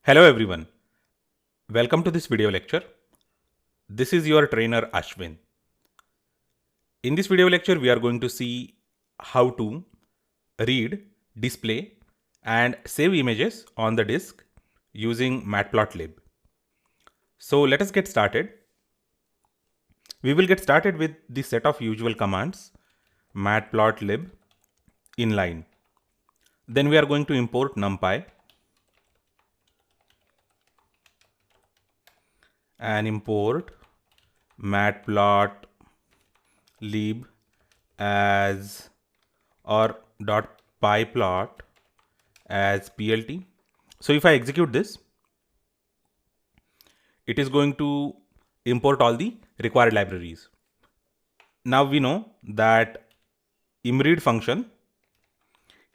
Hello everyone, welcome to this video lecture. This is your trainer Ashwin. In this video lecture, we are going to see how to read, display and save images on the disk using Matplotlib. So let us get started. We will get started with the set of usual commands matplotlib inline. Then we are going to import numpy and import matplotlib as or .pyplot as plt. So if I execute this, it is going to import all the required libraries. Now we know that imread function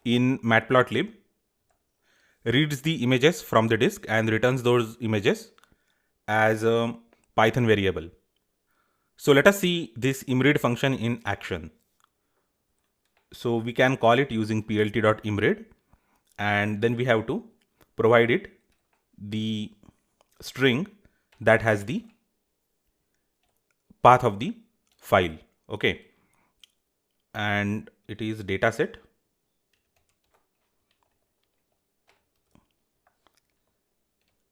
in Matplotlib reads the images from the disk and returns those images as a Python variable. So let us see this imread function in action. So we can call it using plt.imread, and then we have to provide it the string that has the path of the file. Okay, and it is dataset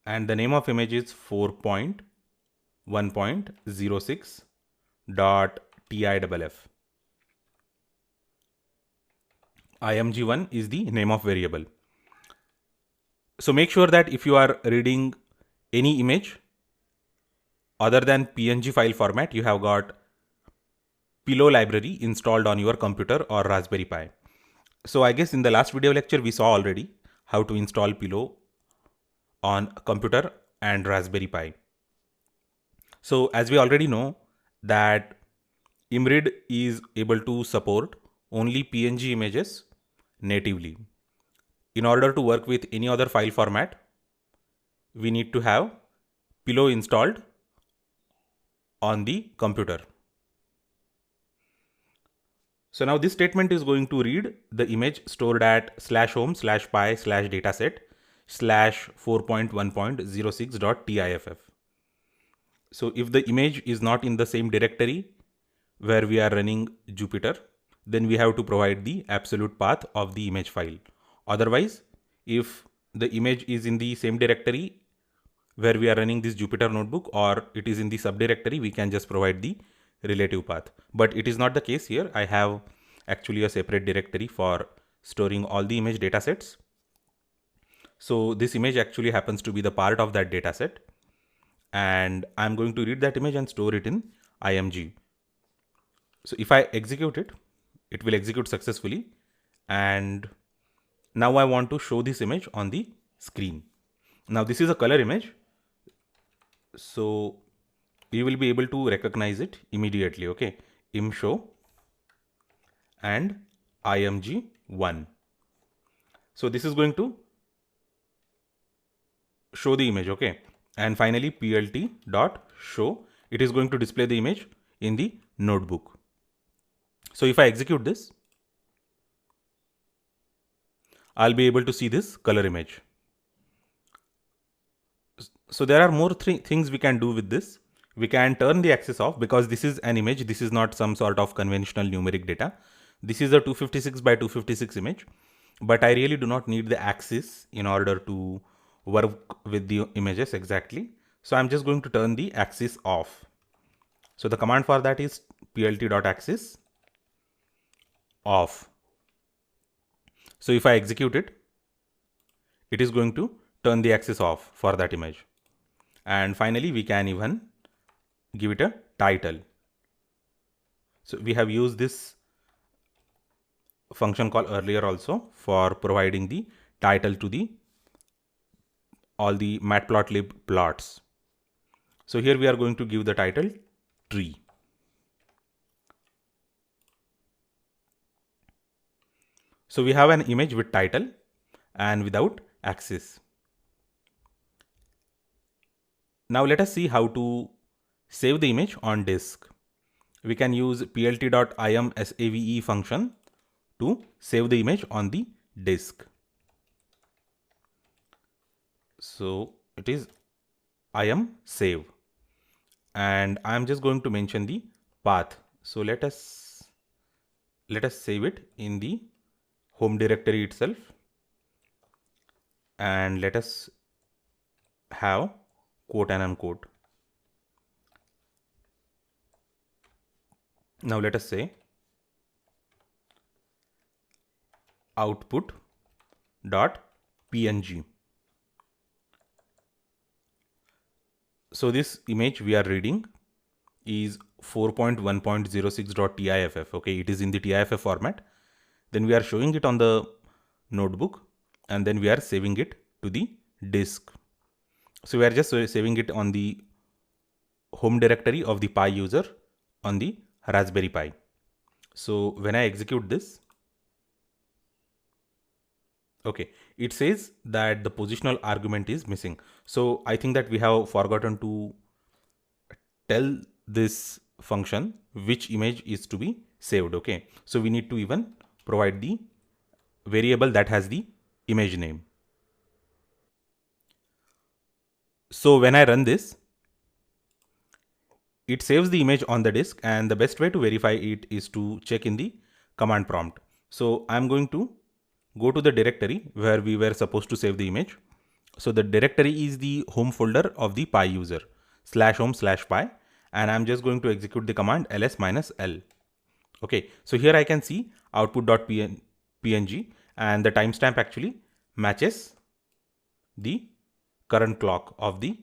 and the name of image is 4.1.06.tiff. img1 is the name of variable. So make sure that if you are reading any image other than PNG file format, you have got Pillow library installed on your computer or Raspberry Pi. So I guess in the last video lecture, we saw already how to install Pillow on computer and Raspberry Pi. So as we already know that imread is able to support only PNG images natively. In order to work with any other file format, we need to have Pillow installed on the computer. So now this statement is going to read the image stored at /home/pi/dataset /4.1.06.tiff. So if the image is not in the same directory where we are running Jupyter, then we have to provide the absolute path of the image file. Otherwise, if the image is in the same directory where we are running this Jupyter notebook, or it is in the subdirectory, we can just provide the relative path. But it is not the case here. I have actually a separate directory for storing all the image datasets. So this image actually happens to be the part of that dataset, and I'm going to read that image and store it in img. So if I execute it, it will execute successfully. And now I want to show this image on the screen. Now this is a color image, so you will be able to recognize it immediately. Okay, imshow and img1. So this is going to show the image. Okay, and finally plt.show, it is going to display the image in the notebook. So if I execute this, I'll be able to see this color image. So there are more things we can do with this. We can turn the axis off because this is an image. This is not some sort of conventional numeric data. This is a 256 by 256 image, but I really do not need the axis in order to work with the images exactly. So I'm just going to turn the axis off. So the command for that is plt.axis off. So if I execute it, it is going to turn the axis off for that image. And finally, we can even give it a title. So we have used this function call earlier also for providing the title to all the Matplotlib plots. So here we are going to give the title tree. So we have an image with title and without axis. Now let us see how to save the image on disk. We can use plt.imsave function to save the image on the disk. So it is I am save, and I'm just going to mention the path. So let us save it in the home directory itself, and let us have quote and unquote. Now let us say output dot png. So this image we are reading is 4.1.06.tiff. Okay, it is in the TIFF format. Then we are showing it on the notebook, and then we are saving it to the disk. So we are just saving it on the home directory of the Pi user on the Raspberry Pi. So when I execute this, okay, it says that the positional argument is missing. So I think that we have forgotten to tell this function which image is to be saved. Okay, so we need to even provide the variable that has the image name. So when I run this, it saves the image on the disk, and the best way to verify it is to check in the command prompt. So I'm going to go to the directory where we were supposed to save the image. So the directory is the home folder of the Pi user /home/pi, and I'm just going to execute the command ls-l. Okay, so here I can see output.png, and the timestamp actually matches the current clock of the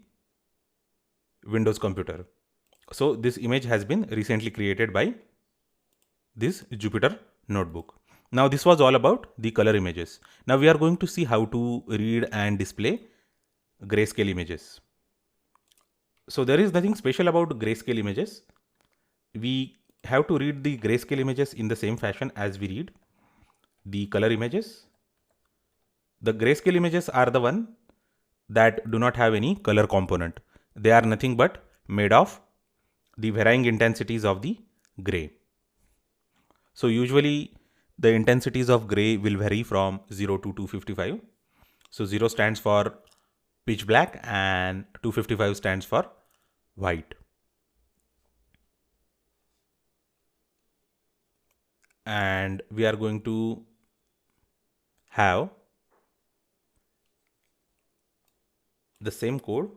Windows computer. So this image has been recently created by this Jupyter notebook. Now this was all about the color images. Now we are going to see how to read and display grayscale images. So there is nothing special about grayscale images. We have to read the grayscale images in the same fashion as we read the color images. The grayscale images are the one that do not have any color component. They are nothing but made of the varying intensities of the gray. So usually the intensities of gray will vary from 0 to 255. So 0 stands for pitch black and 255 stands for white. And we are going to have the same code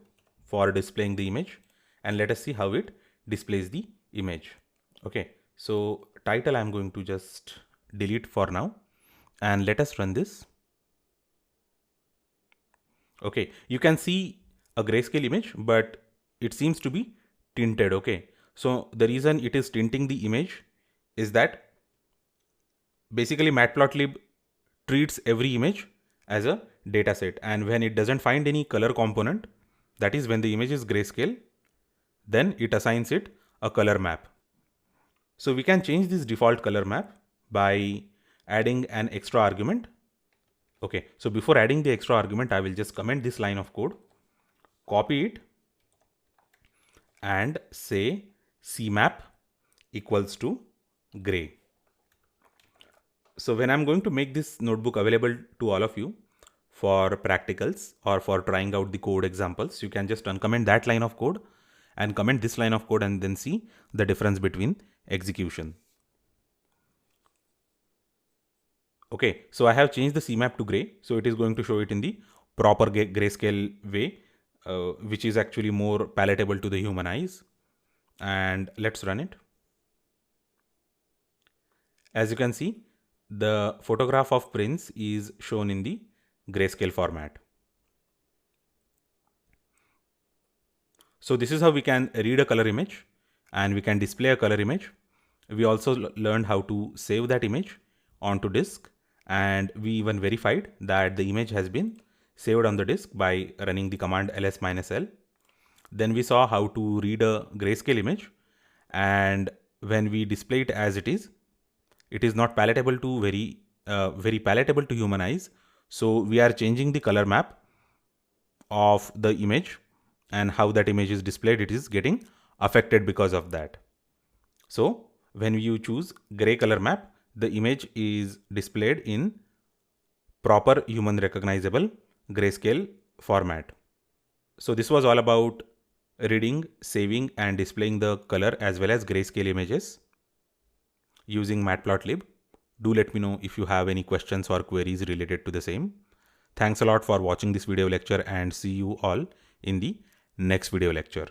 for displaying the image, and let us see how it displays the image. Okay, so title I'm going to just delete for now, and let us run this. Okay, you can see a grayscale image, but it seems to be tinted. Okay, so the reason it is tinting the image is that basically Matplotlib treats every image as a data set, and when it doesn't find any color component, that is when the image is grayscale, then it assigns it a color map. So we can change this default color map by adding an extra argument. Okay, so before adding the extra argument, I will just comment this line of code, copy it, and say cmap equals to gray. So when I'm going to make this notebook available to all of you for practicals or for trying out the code examples, you can just uncomment that line of code and comment this line of code, and then see the difference between execution. Okay, so I have changed the cmap to gray, so it is going to show it in the proper grayscale way, which is actually more palatable to the human eyes. And let's run it. As you can see, the photograph of Prince is shown in the grayscale format. So this is how we can read a color image and we can display a color image. We also learned how to save that image onto disk, and we even verified that the image has been saved on the disk by running the command ls-l. Then we saw how to read a grayscale image, and when we display it as it is not palatable to very palatable to human eyes. So we are changing the color map of the image, and how that image is displayed, it is getting affected because of that. So when you choose gray color map, the image is displayed in proper human recognizable grayscale format. So this was all about reading, saving and displaying the color as well as grayscale images using Matplotlib. Do let me know if you have any questions or queries related to the same. Thanks a lot for watching this video lecture and see you all in the next video lecture.